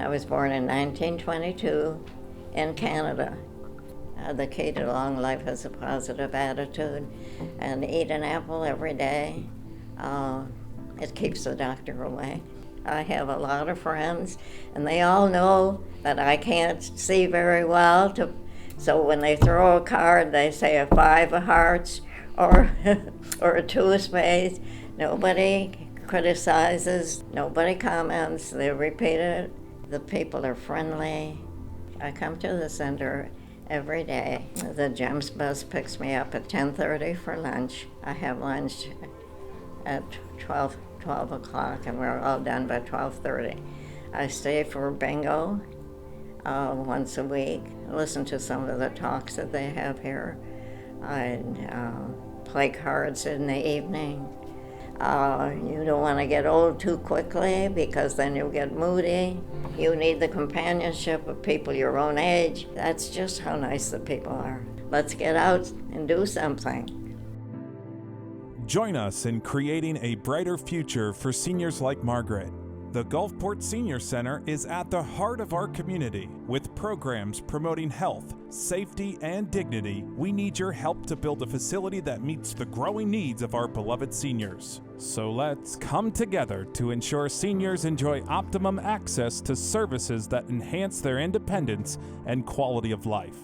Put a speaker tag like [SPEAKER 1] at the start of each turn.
[SPEAKER 1] I was born in 1922 in Canada. The key to long life is a positive attitude, and eat an apple every day. It keeps the doctor away. I have a lot of friends, and they all know that I can't see very well, so when they throw a card, they say a 5 of hearts or or a 2 of spades. Nobody criticizes, nobody comments, they repeat it. The people are friendly. I come to the center every day. The GEMS bus picks me up at 10:30 for lunch. I have lunch at 12 o'clock, and we're all done by 12:30. I stay for bingo once a week, listen to some of the talks that they have here. I play cards in the evening. You don't want to get old too quickly because then you'll get moody. You need the companionship of people your own age. That's just how nice the people are. Let's get out and do something.
[SPEAKER 2] Join us in creating a brighter future for seniors like Margaret. The Gulfport Senior Center is at the heart of our community. With programs promoting health, safety, and dignity, we need your help to build a facility that meets the growing needs of our beloved seniors. So let's come together to ensure seniors enjoy optimum access to services that enhance their independence and quality of life.